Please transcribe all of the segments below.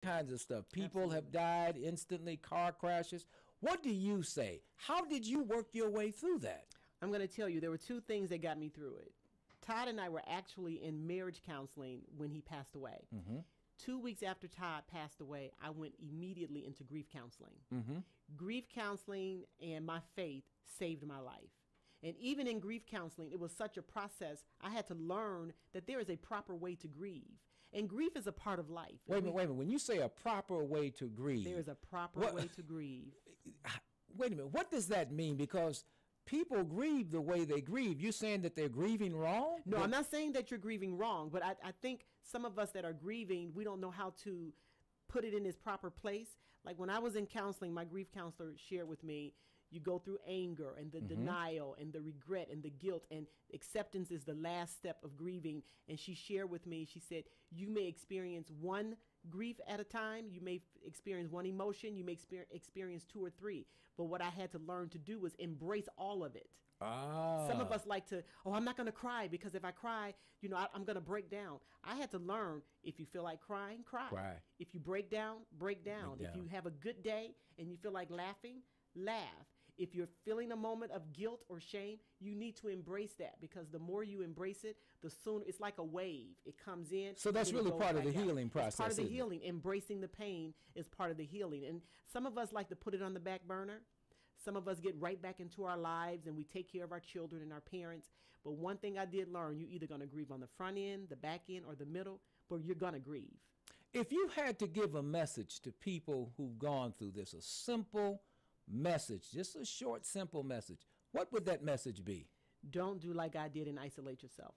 kinds of stuff. People have died instantly, car crashes. What do you say? How did you work your way through that? I'm going to tell you, there were two things that got me through it. Todd and I were actually in marriage counseling when he passed away. 2 weeks after Todd passed away, I went immediately into grief counseling. Grief counseling and my faith saved my life. And even in grief counseling, it was such a process. I had to learn that there is a proper way to grieve. And grief is a part of life. Wait a minute. When you say a proper way to grieve. There is a proper way to grieve. Wait a minute. What does that mean? Because people grieve the way they grieve. You're saying that they're grieving wrong? No, I'm not saying that you're grieving wrong, but I think some of us that are grieving, we don't know how to put it in its proper place. Like when I was in counseling, my grief counselor shared with me, you go through anger and the denial and the regret and the guilt, and acceptance is the last step of grieving. And she shared with me, she said, you may experience one grief at a time. You may experience one emotion. You may experience two or three. But what I had to learn to do was embrace all of it. Some of us like to, I'm not going to cry because if I cry, I'm going to break down. I had to learn, if you feel like crying, cry. If you break down, break down. If you have a good day and you feel like laughing, laugh. If you're feeling a moment of guilt or shame, you need to embrace that, because the more you embrace it, the sooner. It's like a wave. It comes in. So that's really part of the healing process. It's part of the healing. Embracing the pain is part of the healing. And some of us like to put it on the back burner. Some of us get right back into our lives and we take care of our children and our parents. But one thing I did learn, you're either going to grieve on the front end, the back end, or the middle, but you're going to grieve. If you had to give a message to people who've gone through this, a simple message, just a short, simple message, what would that message be? Don't do like I did and isolate yourself.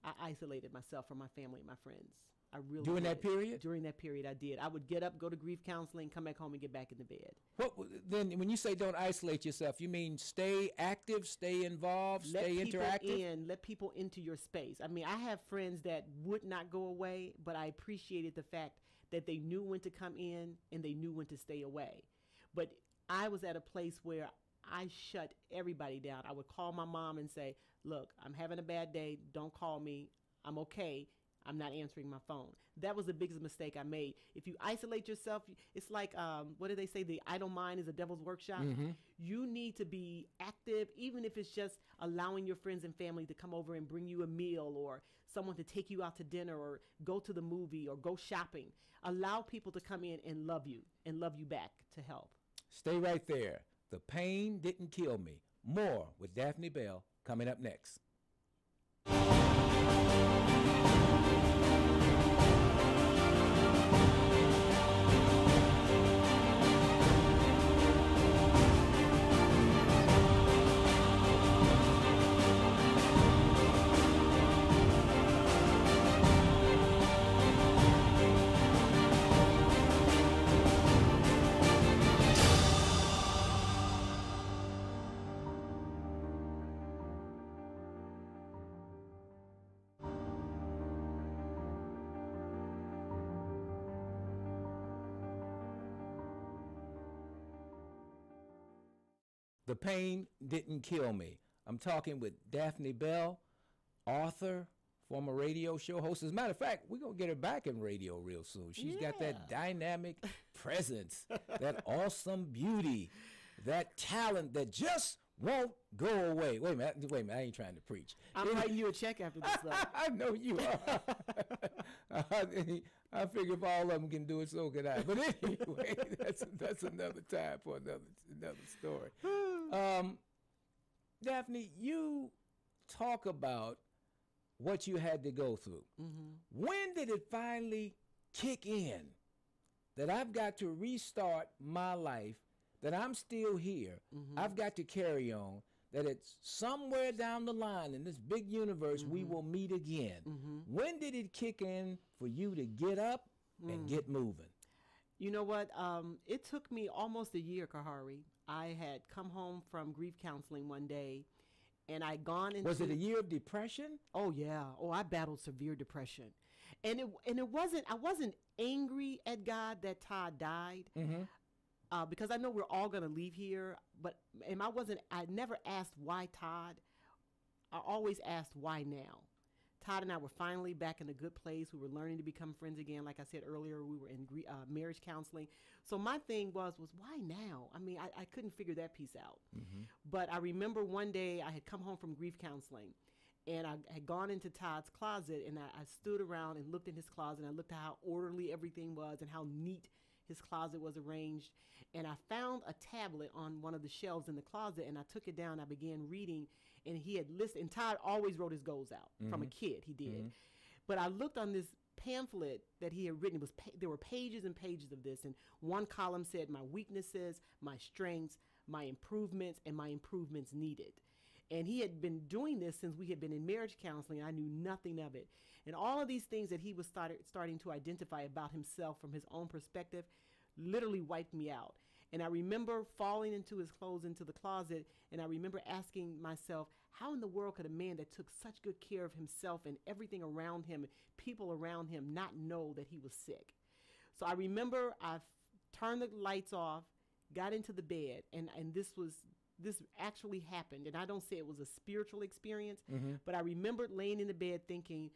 I isolated myself from my family and my friends. I really During that period? During that period, I did. I would get up, go to grief counseling, come back home and get back in the bed. Then when you say don't isolate yourself, you mean stay active, stay involved, stay interactive? Let people into your space. I mean, I have friends that would not go away, but I appreciated the fact that they knew when to come in and they knew when to stay away. But I was at a place where I shut everybody down. I would call my mom and say, look, I'm having a bad day. Don't call me. I'm okay. I'm not answering my phone. That was the biggest mistake I made. If you isolate yourself, it's like, what do they say? The idle mind is a devil's workshop. You need to be active, even if it's just allowing your friends and family to come over and bring you a meal, or someone to take you out to dinner, or go to the movie, or go shopping. Allow people to come in and love you back to help. Stay right there. The pain didn't kill me. More with Daphne Bell coming up next. The pain didn't kill me. I'm talking with Daphne Bell, author, former radio show host. As a matter of fact, we're going to get her back in radio real soon. She's got that dynamic presence, that awesome beauty, that talent that just won't go away. Wait a minute, I ain't trying to preach. I'm writing you a check after this stuff. I know you are. I figure if all of them can do it, so can I. But anyway, that's another time for another story. Daphne, you talk about what you had to go through. When did it finally kick in that I've got to restart my life, that I'm still here, I've got to carry on, that it's somewhere down the line in this big universe we will meet again? When did it kick in for you to get up and get moving? You know what? It took me almost a year, Khari. I had come home from grief counseling one day, and I'd gone into... Was it a year of depression? Oh, yeah. Oh, I battled severe depression. And it wasn't... I wasn't angry at God that Todd died, because I know we're all going to leave here, but I never asked why Todd. I always asked why now. Todd and I were finally back in a good place. We were learning to become friends again. Like I said earlier, we were in marriage counseling. So my thing was why now? I mean, I couldn't figure that piece out. But I remember one day I had come home from grief counseling, and I had gone into Todd's closet, and I stood around and looked in his closet, and I looked at how orderly everything was and how neat his closet was arranged. And I found a tablet on one of the shelves in the closet, and I took it down. I began reading, and he had listed, and Todd always wrote his goals out from a kid, he did. But I looked on this pamphlet that he had written. There were pages and pages of this, and one column said my weaknesses, my strengths, my improvements, and my improvements needed. And he had been doing this since we had been in marriage counseling. I knew nothing of it. And all of these things that he was starting to identify about himself from his own perspective literally wiped me out. And I remember falling into his clothes into the closet, and I remember asking myself, how in the world could a man that took such good care of himself and everything around him, people around him, not know that he was sick? So I remember I turned the lights off, got into the bed, and this actually happened. And I don't say it was a spiritual experience, but I remembered laying in the bed thinking,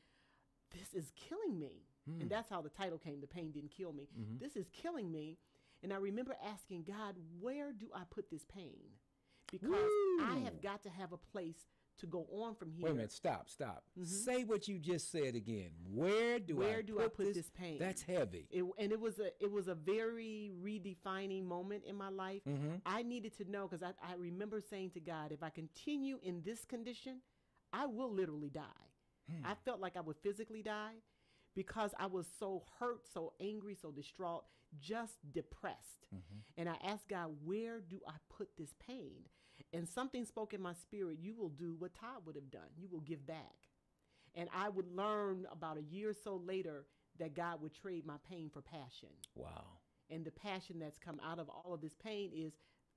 this is killing me. And that's how the title came, The Pain Didn't Kill Me. This is killing me. And I remember asking God, where do I put this pain? Because I have got to have a place to go on from here. Wait a minute, stop. Say what you just said again. Where do I put this pain? That's heavy. It was a very redefining moment in my life. I needed to know, because I remember saying to God, if I continue in this condition, I will literally die. I felt like I would physically die because I was so hurt, so angry, so distraught, just depressed. And I asked God, where do I put this pain? And something spoke in my spirit, you will do what Todd would have done. You will give back. And I would learn about a year or so later that God would trade my pain for passion. Wow. And the passion that's come out of all of this pain is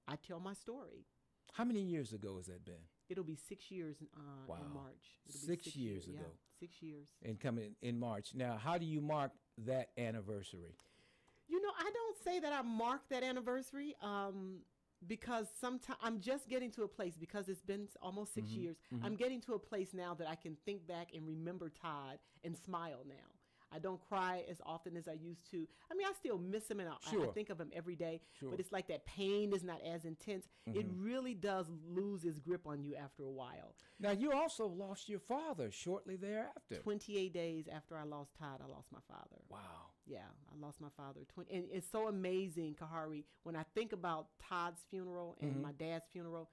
I tell my story. How many years ago has that been? It'll be 6 years in March. It'll be 6 years ago. Yeah, 6 years. And coming in March. Now, how do you mark that anniversary? You know, I don't say that I mark that anniversary because sometimes I'm just getting to a place, because it's been almost 6 years. I'm getting to a place now that I can think back and remember Todd and smile now. I don't cry as often as I used to. I mean, I still miss him, and I think of him every day. But it's like that pain is not as intense. It really does lose its grip on you after a while. Now, you also lost your father shortly thereafter. 28 days after I lost Todd, I lost my father. Wow. Yeah, I lost my father. And it's so amazing, Khari, when I think about Todd's funeral and my dad's funeral,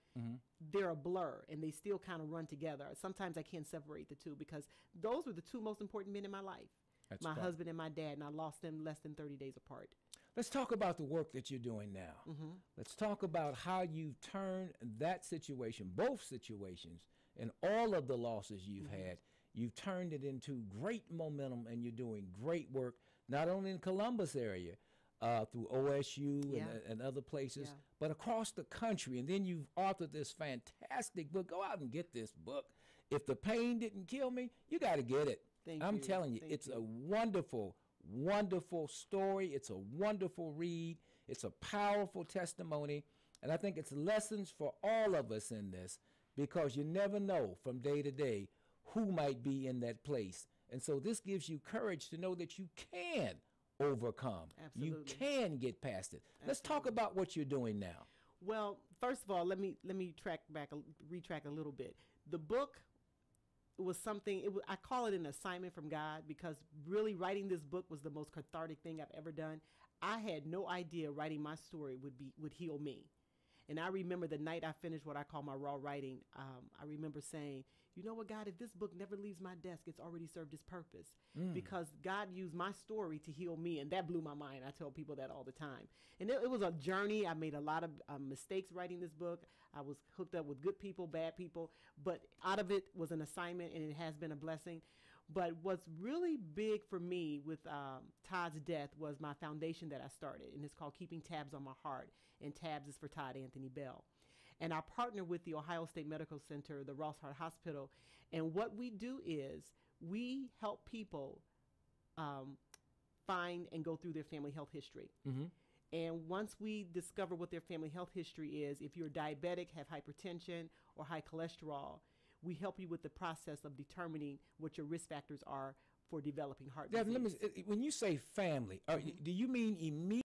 they're a blur, and they still kind of run together. Sometimes I can't separate the two, because those were the two most important men in my life. That's my husband and my dad, and I lost them less than 30 days apart. Let's talk about the work that you're doing now. Let's talk about how you turn that situation, both situations, and all of the losses you've had, you've turned it into great momentum, and you're doing great work, not only in Columbus area, through OSU and other places, but across the country. And then you've authored this fantastic book. Go out and get this book. If the Pain Didn't Kill Me, you got to get it. I'm telling you, it's a wonderful, wonderful story. It's a wonderful read. It's a powerful testimony. And I think it's lessons for all of us in this, because you never know from day to day who might be in that place. And so this gives you courage to know that you can overcome. Absolutely. You can get past it. Let's talk about what you're doing now. Well, first of all, let me retrack a little bit. The book was something, I call it an assignment from God, because really writing this book was the most cathartic thing I've ever done. I had no idea writing my story would heal me. And I remember the night I finished what I call my raw writing, I remember saying, you know what, God, if this book never leaves my desk, it's already served its purpose. Because God used my story to heal me, and that blew my mind. I tell people that all the time. And it was a journey. I made a lot of mistakes writing this book. I was hooked up with good people, bad people, but out of it was an assignment, and it has been a blessing. But what's really big for me with Todd's death was my foundation that I started, and it's called Keeping Tabs on My Heart, and tabs is for Todd Anthony Bell. And I partner with the Ohio State Medical Center, the Ross Hart Hospital, and what we do is we help people find and go through their family health history. And once we discover what their family health history is, if you're diabetic, have hypertension, or high cholesterol, we help you with the process of determining what your risk factors are for developing heart Daphne, disease. when you say family, do you mean immediate